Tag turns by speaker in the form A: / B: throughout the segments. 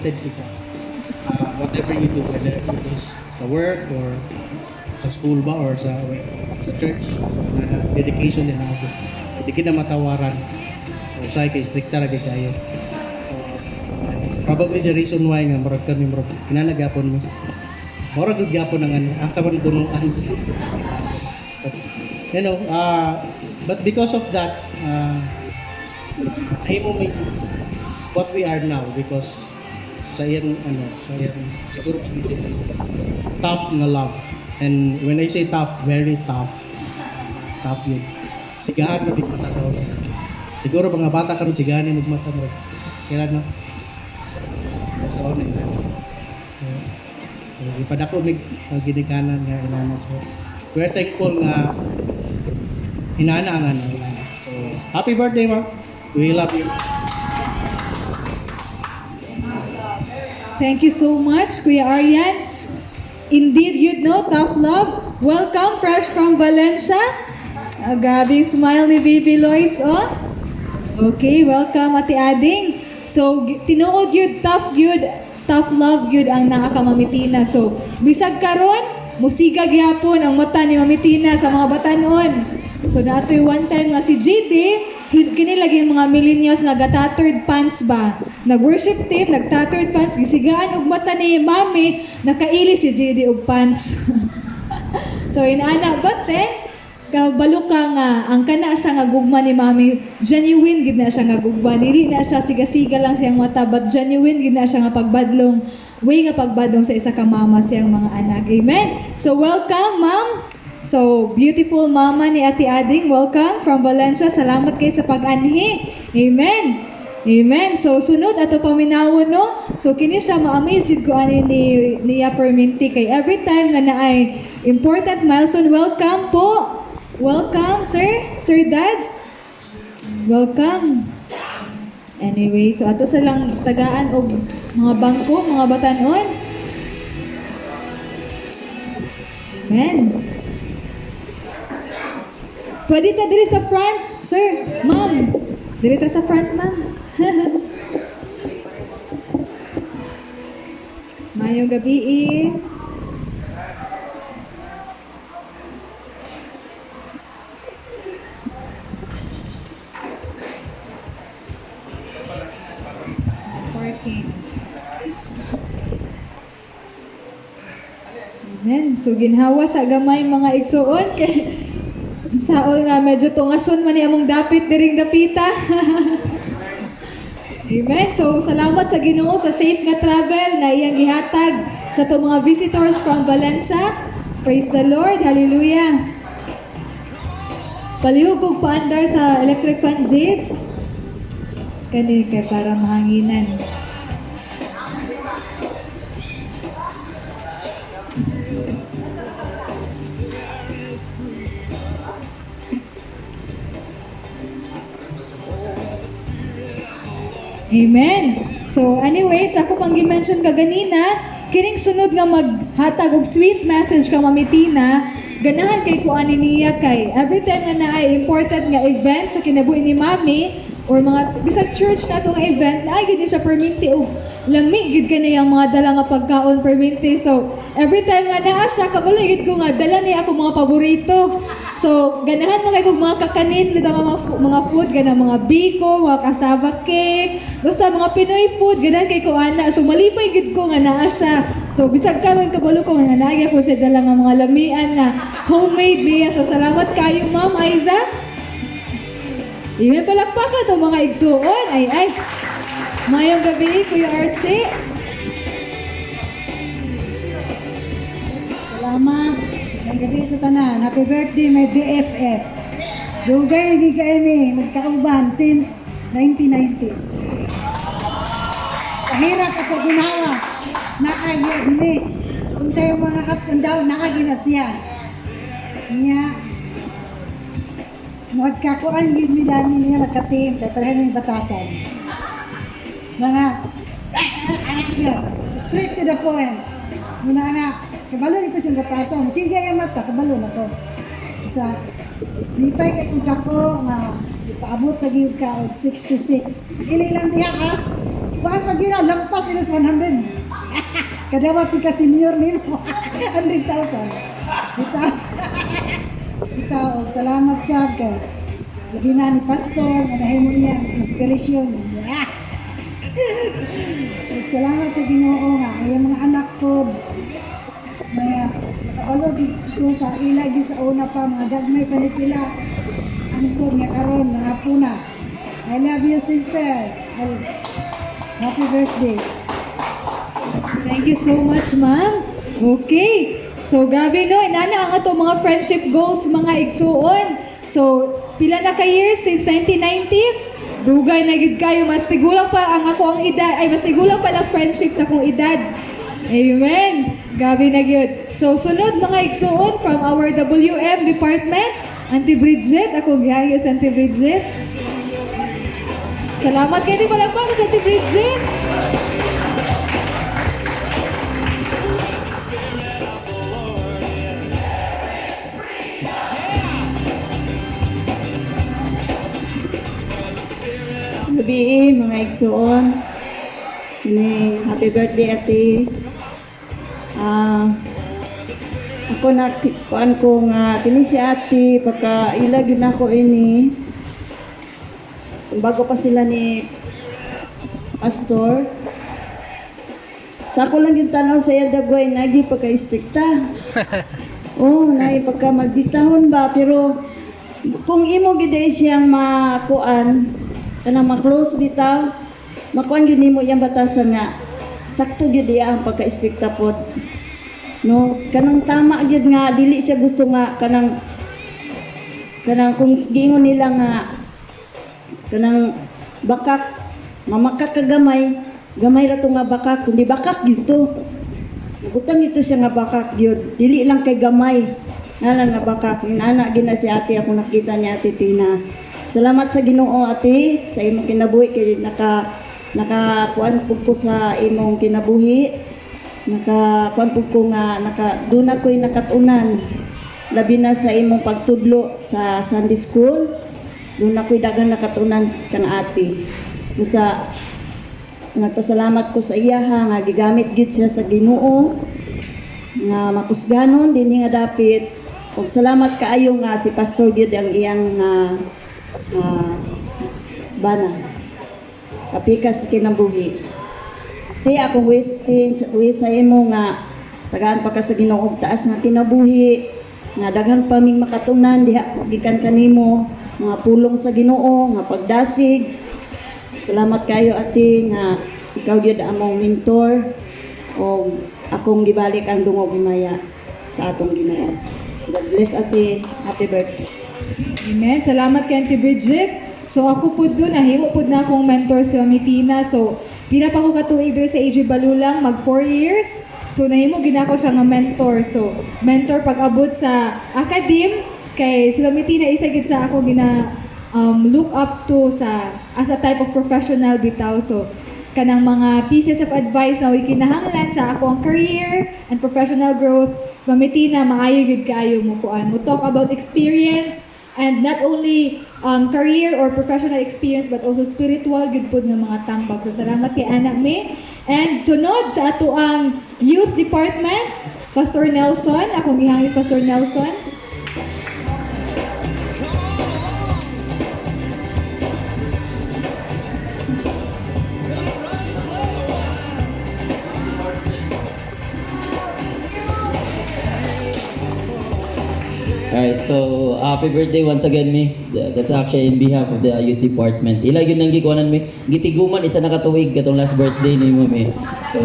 A: kita. Whatever you do, whether it is sa work or sa school ba or sa church, na dedication din ako. Hindi kita matawaran. Usay kay stricta ra kayo. Probably the reason why nga murag kami kinanagapon mo. Murag gud gyapon ang asa man dunuan. You know, but because of that, I will make what we are now because sa iyang siguro pag-isip tough na love. And when I say tough, very tough yun. Sigahan na di mata sa ulo. Siguro mga bata karon sigahan ni magmata mo. Kailan no? Sa ulo isa. Ipadako mig ginikanan nga inana. So we're thankful nga inana. So happy birthday, ma'am. We love you.
B: Thank you so much, Kuya Aryan. Indeed, you know, tough love. Welcome, fresh from Valencia. Grabe smile ni Baby Lois, oh. Okay, welcome, Ate Ading. So, tinuod yun, tough love yun ang nakakamamitina. So, bisag karon, musigag yapon ang mata ni Mamitina sa mga batanon. So, dato'y one time nga si JD, kini lagi yung mga millennials nag-tattered pants ba? Nag-worship tape, nag-tattered pants, gisigaan og mata ni Mami, nakaili si JD og pants. So, inana, but then, kabalo ka nga, ang kana siya nga gugma ni Mami, genuine gid na siya nga gugma. Dili na siya siga-siga lang siyang mata, but genuine gid na siya nga pagbadlong, way nga pagbadlong sa isa ka mama siyang mga anak. Amen? So, welcome, Ma'am. So, beautiful mama ni Ate Ading, welcome from Valencia. Salamat kayo sa pag-anhi. Amen. Amen. So, sunod ato paminawon, no? So, kini siya ma-amaze jud ko ani niya perminti kay every time nga naay important milestone. Welcome po. Welcome, sir. Sir Dads. Welcome. Anyway, so ato sa lang tagaan og mga bangko, mga batanon. Amen. Pwede ta diri sa front, sir. Ma'am, diri ta sa front, ma'am. Mayong gabi. Parking. Amen. So ginhawa sa gamay mga igsuon kay saon nga medyo tungason man ni among dapit diring dapita. Amen. So salamat sa Ginoo sa safe nga travel na iyang gihatag sa to mga visitors from Valencia. Praise the Lord. Hallelujah. Palihog kog paandar sa electric fan jeep. Kani kay para mahanginan. Amen. So anyways, ako pang gi-mention kaganina, kining sunod nga maghatag og sweet message ka Mamitina, ganahan kay kuani niya kay every time nga naay important nga event sa kinabuhi ni Mami or mga bisag church na nga event, naay gid siya perminti og lami gid kaniyang mga dala nga pagkaon perminti. So every time nga naa siya, kabalo gid ko nga dala niya ako mga paborito. So, ganahan mo kayo mga kakanin, mga food, ganahan mga biko, mga cassava cake, basta mga Pinoy food, ganahan kay ko ana. So, malipay gid ko nga naa siya. So, bisag karon kabalo ko nga naagya ko siya dala nga mga lamian nga homemade niya. So, salamat kayo, Ma'am Aiza. Iyan palakpakan to mga igsuon. Ay. Mayong gabi, Kuya Archie.
C: Salamat. May gabi sa tanan. Happy birthday, my BFF. Dugay naging kami magkauban since 1990s. Kahirap at sa gunawa. Nakagyan ni. Kung sa'yo mga ups and down, nakagyan na siya. Niya. Magkakuan yun nila niya magka-team. Kaya parehan yung batasan. Mga anak niya. Straight to the point. Mga anak. Kabalo ko siyang batasan. Sige yung mata, kabalo na ko. Isa, lipay ka kung kako, nga, ipaabot na ka, 66. Ili lang niya ka, Bakit pag yun, lampas minus 100. Kadawat ka senior nilo. 100,000. Ikaw, salamat sa kay. Labi na ni Pastor, anahin mo niya, inspirasyon. Salamat sa Ginoo nga, ay mga anak ko, mga nakabalo din ko sa ila, din sa una pa, mga gagmay pa ni sila. Ano ko, nga karon, mga puna. I love you, sister. Happy birthday.
B: Thank you so much, ma'am. Okay. So, grabe no, inana ang ato mga friendship goals, mga igsuon. So, pila na ka years since 1990s? Dugay na gid kayo, mas tigulang pa ang ako ang edad, ay mas tigulang pa lang friendship sa akong edad. Amen. Grabe na gyud. So, sunod mga igsuon from our WM department, Auntie Bridget, ako gihayo sa Auntie Bridget. Salamat kayo, di palakpak sa Auntie Bridget.
D: Gabi, mga igsuon. Happy birthday, ate. Ako na, kuan ko nga, kini si ate, pagka ilag yun ako ini. Bago pa sila ni Pastor. Sa ako lang yung tanaw sa iya dagway, nagi pagka-istrikta. Oh, nagi pagka-malditahon ba, pero kung imo giday siyang makuan, kanang ma-close bitaw, makuan yun mo yung batasan nga, sakto yun ang pagka-istrikta po. No, kanang tama yun nga, dili siya gusto nga, kanang kung gingon nila nga, kanang bakak, mamakak ka gamay ra to nga bakak, kundi bakak dito. Nagutang ito siya nga bakak yun, dili lang kay gamay, nga nga bakak, inana gina si ate, ako nakita ni ate Tina. Salamat sa Ginoo ate sa imong kinabuhi kay nakakuan pud ko sa imong kinabuhi. Nakakuan pud ko nga duna ko'y nakatunan. Labi na sa imong pagtudlo sa Sunday school. Duna ko'y daghang nakatunan kang ate. Sa nagpasalamat ko sa iya nga gigamit gyud siya sa Ginoo nga makusganon dinhi nga dapit. Ug salamat kaayo nga si Pastor gyud ang iyang bana kapikas kinabuhi ti akong wish sa imo nga tagaan pa ka sa Ginoo taas nga kinabuhi nga daghan pa ming makatunan diha gikan kanimo mga pulong sa Ginoo nga pagdasig. Salamat kayo ate nga ikaw gyud among mentor o akong gibalik ang dungog himaya sa atong Ginoo. God bless ate. Happy birthday.
B: Amen. Salamat kay Auntie Bridget. So ako po doon, nahimo po na akong mentor si Mami Tina. So pila pa ko katuig doon sa AJ Balulang, mag 4 years. So nahimo ginako siya nga mentor. So mentor pag-abot sa academe, kay si Mami Tina isa gid sa ako gina look up to sa as a type of professional bitaw. So kanang mga pieces of advice na kinahanglan sa ako ang career and professional growth. So Mami Tina, maayo gid kaayo mo kuan. Mo talk about experience, and not only career or professional experience but also spiritual good pod ng mga tambag. So salamat kay anak me. And sunod sa ato ang youth department, Pastor Nelson. Akong gihangis Pastor Nelson.
E: Alright, so happy birthday once again, me. That's actually in behalf of the youth department. Ila yun nang gikuanan, me. Gitiguman, isa nakatuwig katong last birthday ni mo, me. So,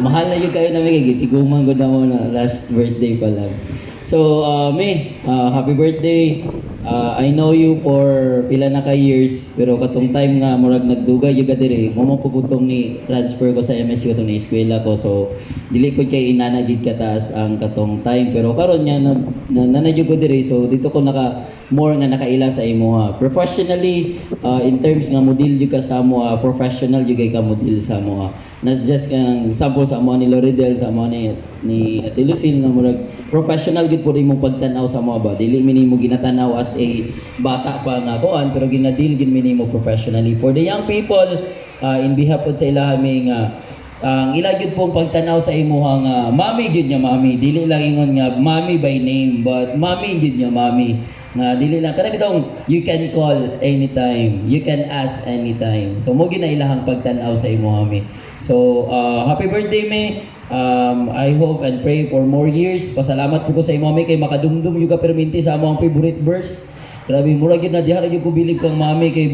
E: mahal na yun kayo na, me. Gitiguman ko na mo na last birthday pa lang. So, me, happy birthday. I know you for pila na ka years, pero katong time nga, murag nagdugay yung gadiri, mamapugutong ni transfer ko sa MSU itong na eskwela ko. So, dili ko kay inanagid katas ang katong time, pero karon nga, nanadyo ko diri. So, dito ko more nga nakaila sa imo ha. Professionally, in terms nga model jud ka sa mo, professional jud kay ka model sa mo ha. Not just kanang sample sa mo ni Loridel, sa mo ni Ate Lucille nga murag professional gid pud imong pagtan-aw sa mo ba. Dili minimo ginatanaw as a bata pa nga kuan, pero ginadil gid minimo professionally. For the young people, in behalf po sa ilahaming ang ila gyud pong pagtanaw sa imuhang mami gyud nga mami, dili lang ingon nga mami by name, but mami gyud nga mami, nga dili lang kada bitong you can call anytime, you can ask anytime. So mo gyud na ilahang pagtanaw sa imo mami. So happy birthday me. I hope and pray for more years. Pasalamat po ko sa imo mami kay makadumdum yung perminti sa among favorite verse. Grabe mura gyud na diha gyud ko bilib kang mami kay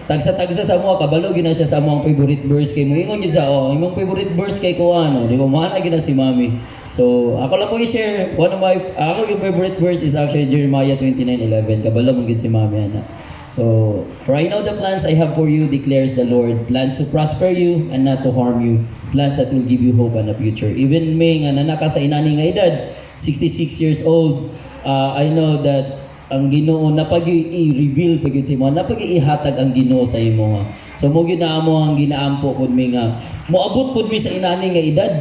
E: tagsa-tagsa sa mo kabalo gyud na siya sa among favorite verse kay mo ingon gyud sa imong favorite verse kay ko ano, di ba mahal gyud na si mami. So ako lang po i-share one of my yung favorite verse is actually Jeremiah 29:11. Kabalo mo gyud si mami ana. So, for I know the plans I have for you, declares the Lord. Plans to prosper you and not to harm you. Plans that will give you hope and a future. Even me, nga nanaka sa inani nga edad, 66 years old, I know that ang Ginoo napag-i-reveal pag yun si mo, napag-ihatag ang Ginoo sa imo. So, mo ginaamo ang ginaampo pud mi nga, moabot pud mi sa inani nga edad.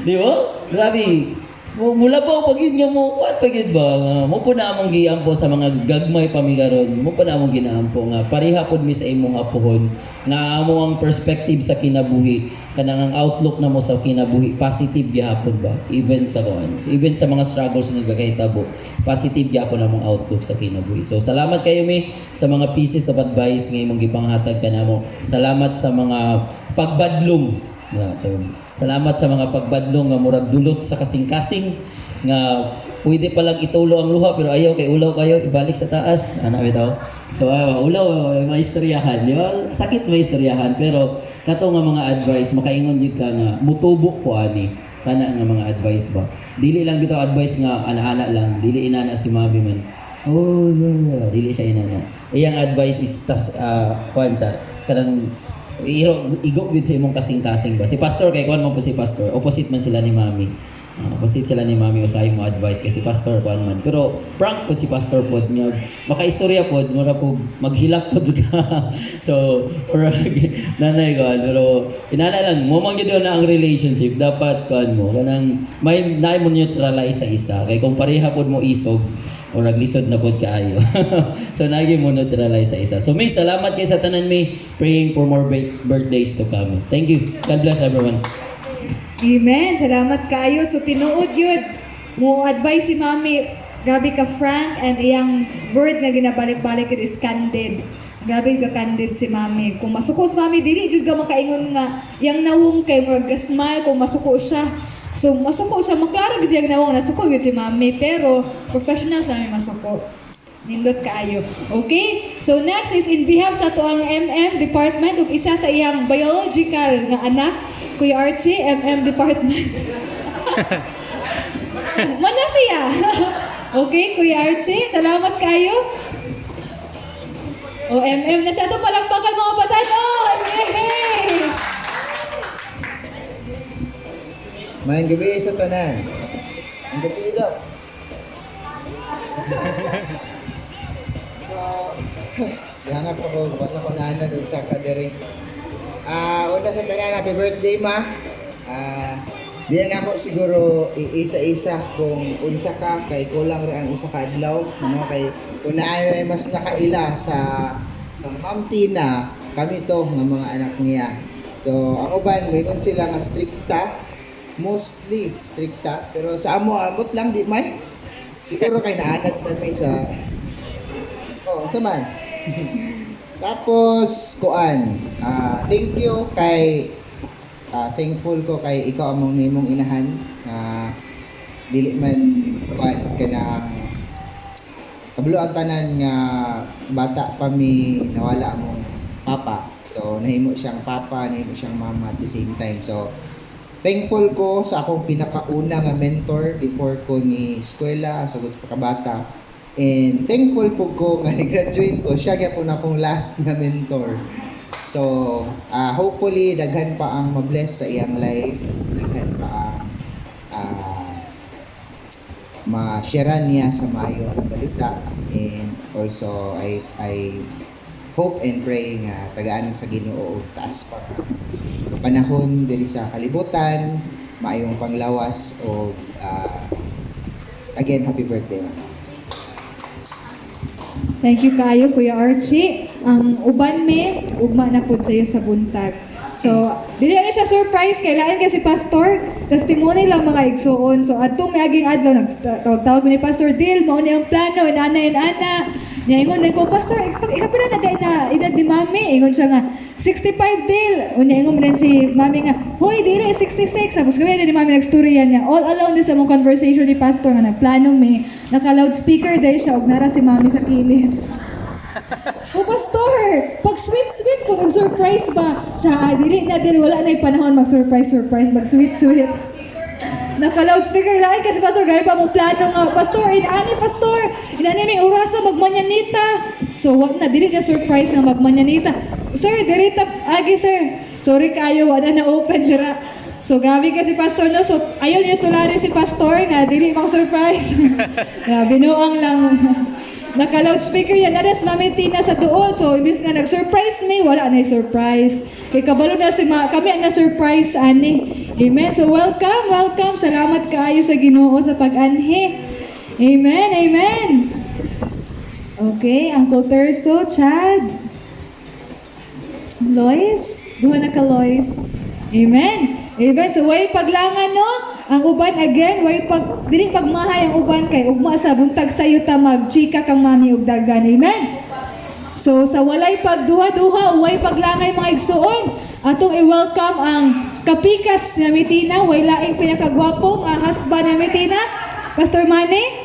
E: Di ba? Grabe. Mula pa pag yun nga mo, what pag yun ba? Mo po na among giampo sa mga gagmay pamigaron. Mo po na among ginaampo nga pareha pod mi sa imong apuhon nga amo ang perspective sa kinabuhi kanang ang outlook na mo sa kinabuhi positive gyapon ba even sa coins, even sa mga struggles nga gakahitabo, positive gyapon among outlook sa kinabuhi. So salamat kayo mi sa mga pieces of advice nga imong gipanghatag kanamo. Salamat sa mga pagbadlong. Salamat sa mga pagbadlong nga murag dulot sa kasing-kasing nga pwede palang itulo ang luha pero ayaw kay ulaw kayo ibalik sa taas. Ana bitaw. So ulaw maistoryahan, di ba? Sakit maistoryahan pero kato nga mga advice makaingon jud ka nga mutubo ko ani kana nga mga advice ba. Dili lang bitaw advice nga ana-ana lang, dili inana si mami man. Oh, yeah. Dili siya inana. Iyang advice is kuan sa kanang igok gud sa imong kasing-kasing ba. Si pastor kay kuan mo po si pastor, opposite man sila ni mami. Opposite sila ni mami usahay mo advice kasi pastor kuan man. Pero prank pod si pastor pod nga makaistorya pod mura po maghilak pod ka. So for nanay ko pero inana lang mo man gyud na ang relationship dapat kuan mo kanang may naay mo neutralize sa isa kay kung pareha pod mo isog o naglisod na pod kaayo. So nagi mo neutralize sa isa. So may salamat kay sa tanan mi praying for more birthdays to come. Thank you. God bless everyone.
B: Amen. Salamat kayo. So tinuod yun. Mo advice si mami, grabe ka frank and iyang word nga ginabalik-balik yun is candid. Grabe ka candid si mami. Kung masuko si mami, dili jud ka makaingon nga yang nawong kay murag smile kung masuko siya. So masuko siya, maklaro gid siya nawong nasuko gid si mami pero professional sa mi masuko. Nindot kaayo. Okay? So next is in behalf sa tuang MM department ug isa sa iyang biological nga anak, Kuya Archie, MM department. Mana siya? Okay, Kuya Archie, salamat kayo. O MM na siya. Ito palakpakan mga batan. Oh, yay!
F: Mayang gabi sa tanan. Ang gabi daw. Yangat ako, bata ko na doon sa kadiri. Una sa tanan, happy birthday ma. Di na ako siguro iisa-isa kung unsa ka kay kulang ra ang isa ka adlaw, no? Kay kung naayo ay mas nakaila sa Ma'am Tina, kami to nga mga anak niya. So ako ba mayroon sila nga strikta, mostly strikta, pero sa amot lang di man. Siguro kay naanad na may sa sa man. Tapos kuan, thank you kay thankful ko kay ikaw among nimong inahan dili man kuan kanang kabalo ang tanan nga bata pa mi nawala among papa. So nahimo siyang papa, nahimo siyang mama at the same time. So thankful ko sa akong pinakauna nga mentor before ko ni eskwela sugod sa pagkabata. And thankful po ko nga ni-graduate ko, siya kaya po na akong last na mentor. So, hopefully, daghan pa ang mabless sa iyang life, daghan pa ang ma-sharean niya sa mayo ang balita. And also, I hope and pray nga tagaan sa Ginoo taas pa panahon diri sa kalibutan, maayong panglawas o again, happy birthday.
B: Thank you kayo, Kuya Archie. ang uban me ugma na pud sayo sa buntag. So, dili na siya surprise kay lain kasi pastor, testimony lang mga igsuon. So, atong miaging adlaw nagtawag ni Pastor Dil, mao ni ang plano inana. Nya ingon ko, pastor, ikapila na kay na edad ni mami. Ingon siya nga 65 Dil. Unya ingon din si mami nga, hoy dili 66. Tapos kami ni mami nagstorya niya. All along din sa mong conversation ni pastor nga nagplano me, naka loudspeaker dahil siya og nara si mami sa kilid. O pastor, pag sweet ko mag-surprise ba? Siya, dili na din, wala na yung panahon mag-surprise, mag-sweet. Naka-loudspeaker lang kasi pastor, gaya pa mong plano nga, pastor, inani may orasa magmanyanita. So, wag na, dili na surprise na magmanyanita. Sir, dirita, agi sir. Sorry kayo, wala na open dira. So, grabe kasi pastor no. So, ayaw niyo tulari si pastor nga, dili mang surprise. Grabe, noang lang. Naka-loudspeaker yan. Naras Mami Tina sa doon. So, imbis nga nag-surprise ni, wala na surprise. Kay kabalo na si kami ang na-surprise, ani. Amen. So, welcome. Salamat kaayo sa Ginoo sa pag-anhi. Amen. Okay, Uncle Terso, Chad. Lois. Duha na ka, Lois. Amen. So, way paglangan, no? Ang uban again, dili pagmahay ang uban kay ugma sa buntag sayo ta magchika kang mami ug dagan. Amen. So sa walay pagduha-duha, way paglangay mga igsuon, atong i-welcome ang kapikas ni Mitina, way laing pinakagwapo nga husband ni Mitina, Pastor Manny.